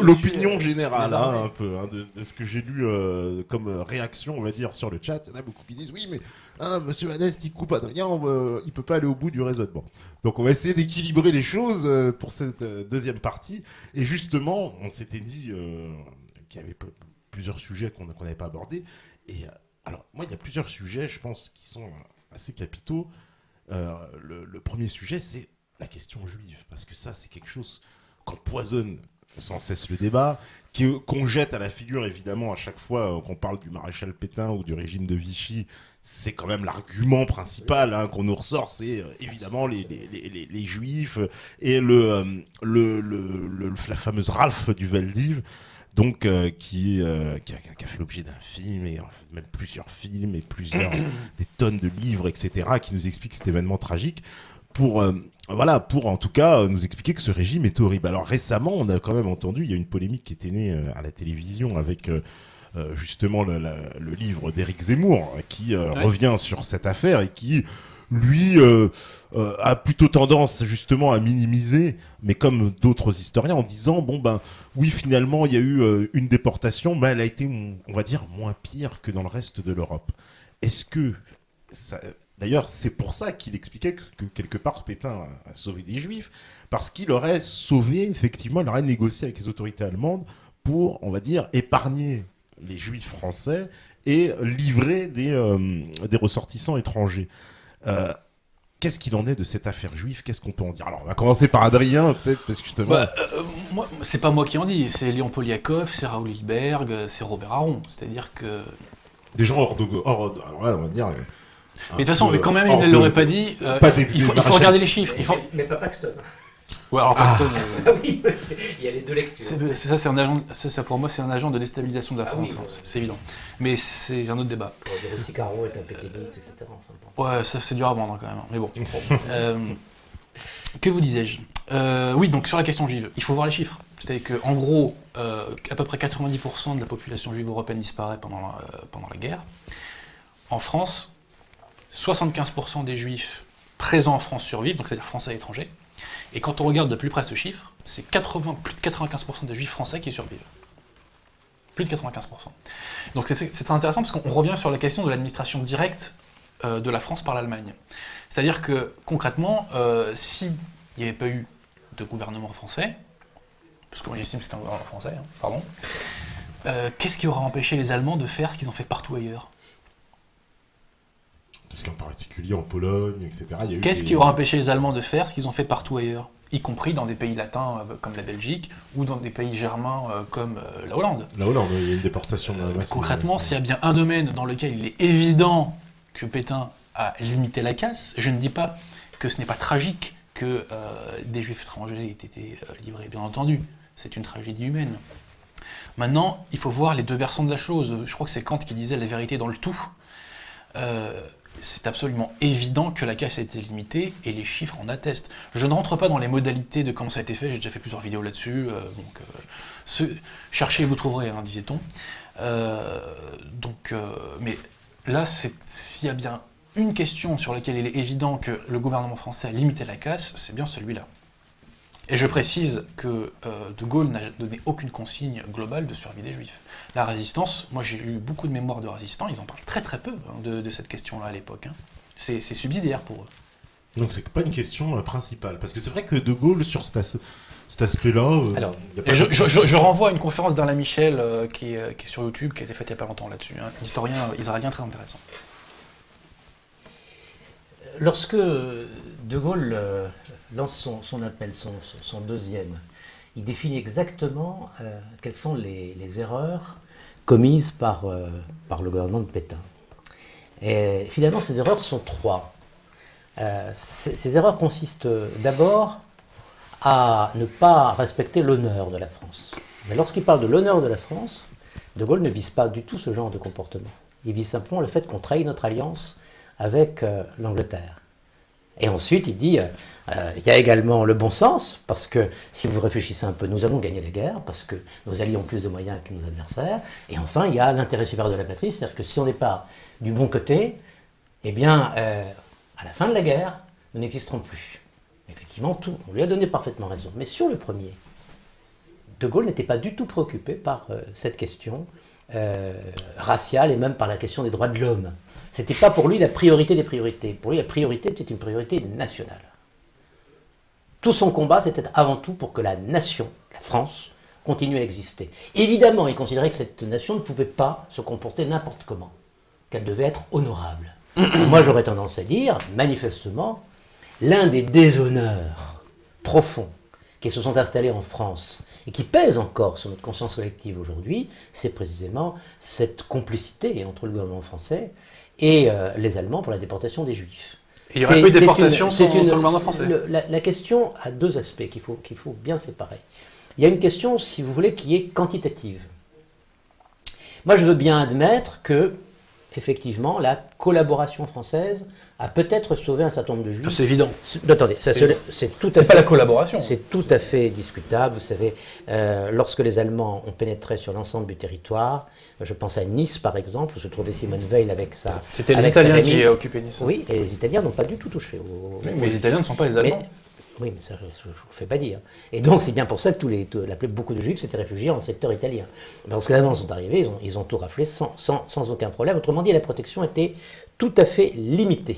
l'opinion générale, un peu, de ce que j'ai lu comme réaction, on va dire, sur le chat. Il y en a beaucoup qui disent, oui, mais Monsieur Vanest, il coupe Adrien, il peut pas aller au bout du raisonnement. Donc on va essayer d'équilibrer les choses pour cette deuxième partie. Et justement, on s'était dit qu'il y avait plusieurs sujets qu'on n'avait pas abordés. Et alors, moi, il y a plusieurs sujets, je pense, qui sont assez capitaux. Le premier sujet, c'est la question juive, parce que ça, c'est quelque chose qu'empoisonne sans cesse le débat, qu'on jette à la figure, évidemment, à chaque fois qu'on parle du maréchal Pétain ou du régime de Vichy. C'est quand même l'argument principal qu'on nous ressort, c'est évidemment les juifs et la fameuse Ralph du Veldiv, donc qui a fait l'objet d'un film, et même plusieurs films, et des tonnes de livres, etc., qui nous expliquent cet événement tragique, pour en tout cas nous expliquer que ce régime est horrible. Alors récemment, on a quand même entendu, il y a une polémique qui était née à la télévision avec justement le livre d'Éric Zemmour, qui revient sur cette affaire et qui, lui, a plutôt tendance justement à minimiser, mais comme d'autres historiens, en disant, oui, finalement, il y a eu une déportation, mais elle a été, on va dire, moins pire que dans le reste de l'Europe. Est-ce que... D'ailleurs, c'est pour ça qu'il expliquait que quelque part, Pétain a sauvé des Juifs, parce qu'il aurait sauvé, effectivement, il aurait négocié avec les autorités allemandes pour, on va dire, épargner les Juifs français et livrer des ressortissants étrangers. Qu'est-ce qu'il en est de cette affaire juive? Qu'est-ce qu'on peut en dire? Alors, on va commencer par Adrien, peut-être, parce que justement... c'est pas moi qui en dis, c'est Léon Poliakov, c'est Raoul Hilberg, c'est Robert Aron. C'est-à-dire que... Des gens alors là, on va dire... Mais de toute façon, quand même, il ne l'aurait pas dit. Il faut regarder les chiffres. Mais pas Paxton. Ouais, alors Paxton. Oui, il y a les deux lectures. C'est un agent. Ça, pour moi, c'est un agent de déstabilisation de la France. C'est évident. Mais c'est un autre débat. On va dire aussi Caro est un pétainiste, etc. Ouais, ça c'est dur à vendre quand même. Mais bon. Que vous disais-je? Oui, donc sur la question juive, il faut voir les chiffres. C'est-à-dire qu'en gros, à peu près 90% de la population juive européenne disparaît pendant la guerre. En France, 75% des juifs présents en France survivent, donc c'est-à-dire français et étrangers. Et quand on regarde de plus près ce chiffre, c'est plus de 95% des juifs français qui survivent. Plus de 95%. Donc c'est intéressant parce qu'on revient sur la question de l'administration directe de la France par l'Allemagne. C'est-à-dire que concrètement, s'il n'y avait pas eu de gouvernement français, parce que moi j'estime que c'est un gouvernement français, qu'est-ce qui aurait empêché les Allemands de faire ce qu'ils ont fait partout ailleurs? Parce qu'en particulier en Pologne, etc. Qu'est-ce qui aurait empêché les Allemands de faire ce qu'ils ont fait partout ailleurs, y compris dans des pays latins comme la Belgique ou dans des pays germains comme la Hollande? La Hollande, il y a une déportation de la concrètement, s'il y a bien un domaine dans lequel il est évident que Pétain a limité la casse, je ne dis pas que ce n'est pas tragique que des Juifs étrangers aient été livrés, bien entendu, c'est une tragédie humaine. Maintenant, il faut voir les deux versants de la chose. Je crois que c'est Kant qui disait la vérité dans le tout. C'est absolument évident que la casse a été limitée et les chiffres en attestent. Je ne rentre pas dans les modalités de comment ça a été fait, j'ai déjà fait plusieurs vidéos là-dessus, cherchez et vous trouverez, disait-on. Mais là, s'il y a bien une question sur laquelle il est évident que le gouvernement français a limité la casse, c'est bien celui-là. Et je précise que De Gaulle n'a donné aucune consigne globale de survie des Juifs. La résistance, moi j'ai lu beaucoup de mémoires de résistants, ils en parlent très très peu de cette question-là à l'époque. C'est subsidiaire pour eux. Donc c'est pas une question principale, parce que c'est vrai que De Gaulle, sur cet aspect-là... Alors, je renvoie à une conférence d'Alain Michel qui est sur YouTube, qui a été faite il n'y a pas longtemps là-dessus, un historien israélien très intéressant. Lorsque De Gaulle lance son appel, son deuxième, il définit exactement quelles sont les erreurs commises par le gouvernement de Pétain. Et finalement, ces erreurs sont trois. Ces erreurs consistent d'abord à ne pas respecter l'honneur de la France. Mais lorsqu'il parle de l'honneur de la France, De Gaulle ne vise pas du tout ce genre de comportement. Il vise simplement le fait qu'on trahit notre alliance avec l'Angleterre. Et ensuite, il dit, il y a également le bon sens, parce que si vous réfléchissez un peu, nous allons gagner la guerre, parce que nos alliés ont plus de moyens que nos adversaires. Et enfin, il y a l'intérêt supérieur de la patrie, c'est-à-dire que si on n'est pas du bon côté, eh bien, à la fin de la guerre, nous n'existerons plus. Effectivement, on lui a donné parfaitement raison. Mais sur le premier, De Gaulle n'était pas du tout préoccupé par cette question raciale et même par la question des droits de l'homme. Ce n'était pas pour lui la priorité des priorités. Pour lui, la priorité était une priorité nationale. Tout son combat, c'était avant tout pour que la nation, la France, continue à exister. Évidemment, il considérait que cette nation ne pouvait pas se comporter n'importe comment, qu'elle devait être honorable. Moi, j'aurais tendance à dire, manifestement, l'un des déshonneurs profonds qui se sont installés en France et qui pèsent encore sur notre conscience collective aujourd'hui, c'est précisément cette complicité entre le gouvernement français et les Allemands pour la déportation des Juifs. Et il y aurait pas eu de déportation sans le gouvernement français. La question a deux aspects qu'il faut bien séparer. Il y a une question, si vous voulez, qui est quantitative. Moi, je veux bien admettre que, effectivement, la collaboration française a peut-être sauvé un certain nombre de Juifs. C'est évident. Attendez, c'est tout à fait... C'est pas la collaboration. C'est tout à fait discutable. Vous savez, lorsque les Allemands ont pénétré sur l'ensemble du territoire, je pense à Nice, par exemple, où se trouvait Simone Veil avec sa... C'était les Italiens qui occupaient Nice. Oui, et les Italiens n'ont pas du tout touché mais les Italiens ne sont pas les Allemands. Oui, mais ça, je ne vous le fais pas dire. Et donc, c'est bien pour ça que beaucoup de Juifs s'étaient réfugiés en secteur italien. Lorsque les Allemands sont arrivés, ils ont tout raflé sans aucun problème. Autrement dit, la protection était tout à fait limitée.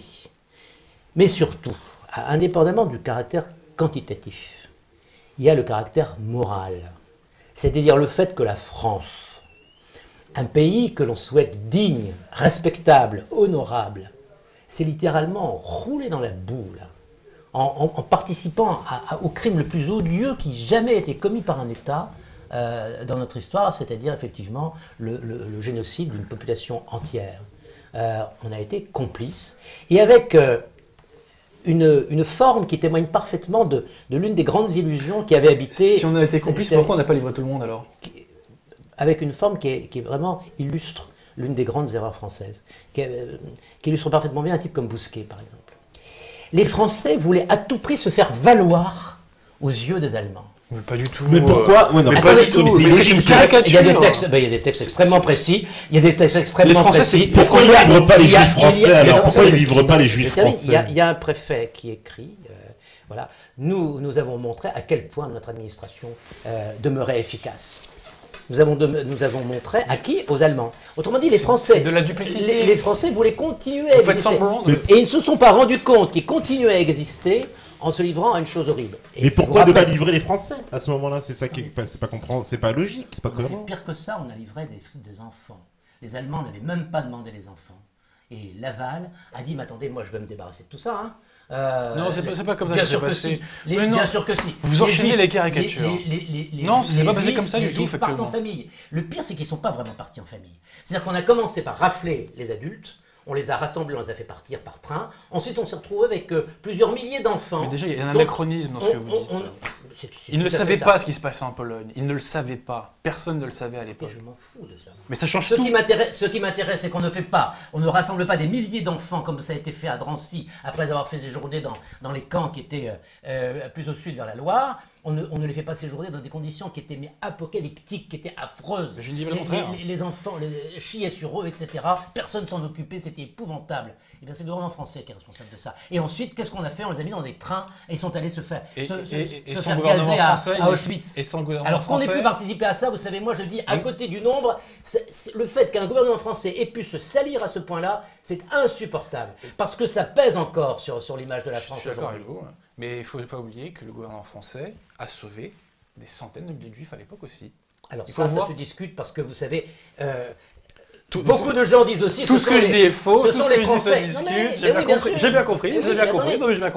Mais surtout, indépendamment du caractère quantitatif, il y a le caractère moral. C'est-à-dire le fait que la France, un pays que l'on souhaite digne, respectable, honorable, c'est littéralement rouler dans la boue, là. En participant au crime le plus odieux qui jamais été commis par un État dans notre histoire, c'est-à-dire effectivement le génocide d'une population entière. On a été complices, et avec une forme qui témoigne parfaitement de l'une des grandes illusions qui avait habité... Si on a été complices, pourquoi on n'a pas livré tout le monde alors? Avec une forme qui est vraiment illustre l'une des grandes erreurs françaises, qui illustre parfaitement bien un type comme Bousquet, par exemple. Les Français voulaient à tout prix se faire valoir aux yeux des Allemands. Mais pas du tout. Mais pourquoi mais pas du tout. C'est une caricature. Il y a des textes extrêmement précis. Il y a des textes extrêmement précis. Pourquoi ils ne livrent pas les Juifs français alors? Pourquoi ils ne livrent pas les Juifs français? Il y a un préfet qui écrit, voilà, nous avons montré à quel point notre administration demeurait efficace. Nous avons montré à qui? Aux Allemands. Autrement dit, les Français. C'est de la duplicité. Les Français voulaient continuer à exister. Et ils ne se sont pas rendus compte qu'ils continuaient à exister en se livrant à une chose horrible. Mais pourquoi ne pas livrer les Français à ce moment-là? C'est ça qui c'est pas logique, c'est pas cohérent. Pire que ça, on a livré des enfants. Les Allemands n'avaient même pas demandé les enfants. Et Laval a dit, mais attendez, moi je veux me débarrasser de tout ça, hein. Non, c'est pas comme ça que c'est passé. Bien sûr que si. Vous enchaînez les caricatures. Non, c'est pas passé comme ça du tout, effectivement. Partent en famille. Le pire, c'est qu'ils ne sont pas vraiment partis en famille. C'est-à-dire qu'on a commencé par rafler les adultes, on les a rassemblés, on les a fait partir par train. Ensuite, on s'est retrouvé avec plusieurs milliers d'enfants. Mais déjà, il y a un anachronisme dans ce que vous dites. Ils ne savaient pas ce qui se passait en Pologne. Ils ne le savaient pas. Personne ne le savait à l'époque. Je m'en fous de ça. Mais ça change tout. Ce qui m'intéresse, c'est qu'on ne rassemble pas des milliers d'enfants comme ça a été fait à Drancy, après avoir fait séjourner dans les camps qui étaient plus au sud vers la Loire. On ne les fait pas séjourner dans des conditions qui étaient apocalyptiques, qui étaient affreuses. Je ne dis pas le contraire. Les enfants chiaient sur eux, etc. Personne s'en occupait, c'était épouvantable. Et bien c'est le gouvernement français qui est responsable de ça. Et ensuite, qu'est-ce qu'on a fait? On les a mis dans des trains et ils sont allés se faire gazer à Auschwitz. Alors qu'on ait pu participer à ça, vous savez, moi je dis, à côté du nombre, le fait qu'un gouvernement français ait pu se salir à ce point-là, c'est insupportable. Parce que ça pèse encore sur l'image de la France aujourd'hui. Mais il ne faut pas oublier que le gouvernement français a sauvé des centaines de milliers de Juifs à l'époque aussi. Alors ça se discute parce que vous savez, beaucoup de gens disent aussi tout ce que je dis est faux, tout ce que je dis se discute. J'ai bien compris.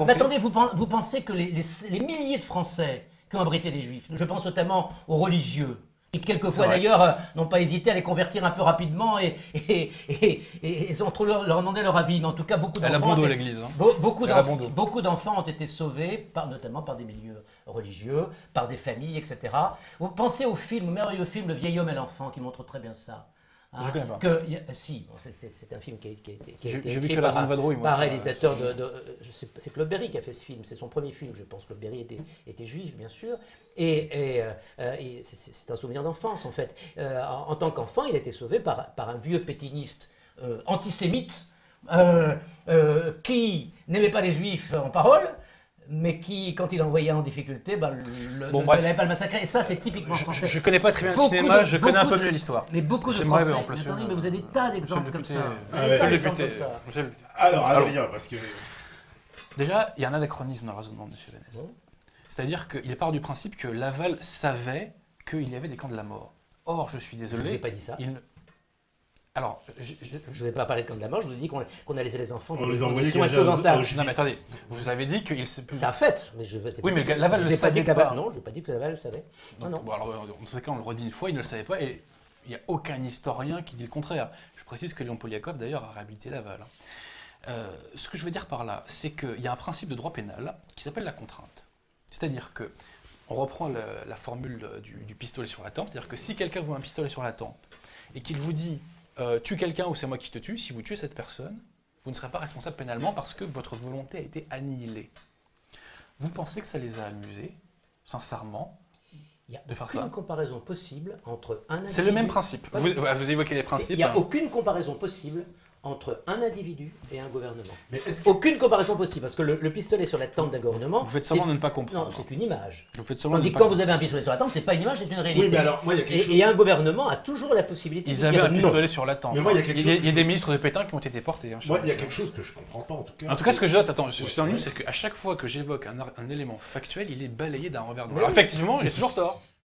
Mais attendez, vous pensez que les milliers de Français qui ont abrité des Juifs, je pense notamment aux religieux, qui quelquefois d'ailleurs n'ont pas hésité à les convertir un peu rapidement et sans trop leur demander leur avis. Mais en tout cas, beaucoup d'enfants ont été sauvés, notamment par des milieux religieux, par des familles, etc. Vous pensez au merveilleux film Le vieil homme et l'enfant, qui montre très bien ça. Je connais pas. C'est un film qui a été écrit par un réalisateur c'est Claude Berry qui a fait ce film. C'est son premier film, je pense. Claude Berry était juif, bien sûr. Et c'est un souvenir d'enfance, en fait. En tant qu'enfant, il a été sauvé par un vieux pétiniste antisémite qui n'aimait pas les juifs en parole, mais qui, quand il envoyait en difficulté, bref. n'allait pas le massacrer. Et ça, c'est typiquement français. Je connais pas très bien le cinéma, je connais un peu mieux l'histoire. Mais beaucoup de J'aimerais, Français. en plus, Attendez, mais vous avez des tas d'exemples comme ça. Monsieur le député. Alors, Adrien, parce que... Déjà, il y a un anachronisme dans le raisonnement de M. Vennest. C'est-à-dire qu'il part du principe que Laval savait qu'il y avait des camps de la mort. Or, je suis désolé... Je vous ai pas dit ça. Alors, je ne vous ai pas parlé de camp de la mort, je vous ai dit qu'on a laissé les enfants dans les des envoyait conditions épouvantables. non mais attendez, vous avez dit qu'il se... C'est un fait, mais je... Oui, mais Laval je le savait pas. Non, je n'ai pas dit que Laval le savait. Non. Bon, alors, dans ce cas, on le redit une fois, il ne le savait pas, et il n'y a aucun historien qui dit le contraire. Je précise que Léon Poliakov, d'ailleurs, a réhabilité Laval. Ce que je veux dire par là, c'est qu'il y a un principe de droit pénal qui s'appelle la contrainte. C'est-à-dire que, on reprend la formule du pistolet sur la tempe, c'est-à-dire que si quelqu'un vous met un pistolet sur la tempe, et qu'il vous dit tue quelqu'un ou c'est moi qui te tue, si vous tuez cette personne, vous ne serez pas responsable pénalement parce que votre volonté a été annihilée. Vous pensez que ça les a amusés, sincèrement, de faire ça? Il n'y a aucune comparaison possible entre un individu... C'est le même principe. Vous évoquez les principes. Il n'y a aucune comparaison possible entre un individu et un gouvernement. Mais aucune comparaison possible, parce que le pistolet sur la tempe d'un gouvernement... Vous faites semblant de ne pas comprendre. Non, c'est une image. Vous faites semblant Tandis que quand vous avez un pistolet sur la tempe, c'est pas une image, c'est une réalité. Oui, mais alors, moi, il y a quelque chose... Et un gouvernement a toujours la possibilité de dire Ils avaient un pistolet sur la tempe. Mais moi, il y a des ministres de Pétain qui ont été déportés. Moi, il y a quelque chose que je comprends pas, en tout cas. En tout cas, ce que je note, attends, je suis en ligne, c'est qu'à chaque fois que j'évoque un élément factuel, il est balayé d'un revers de main. Effectivement, j'ai toujours tort.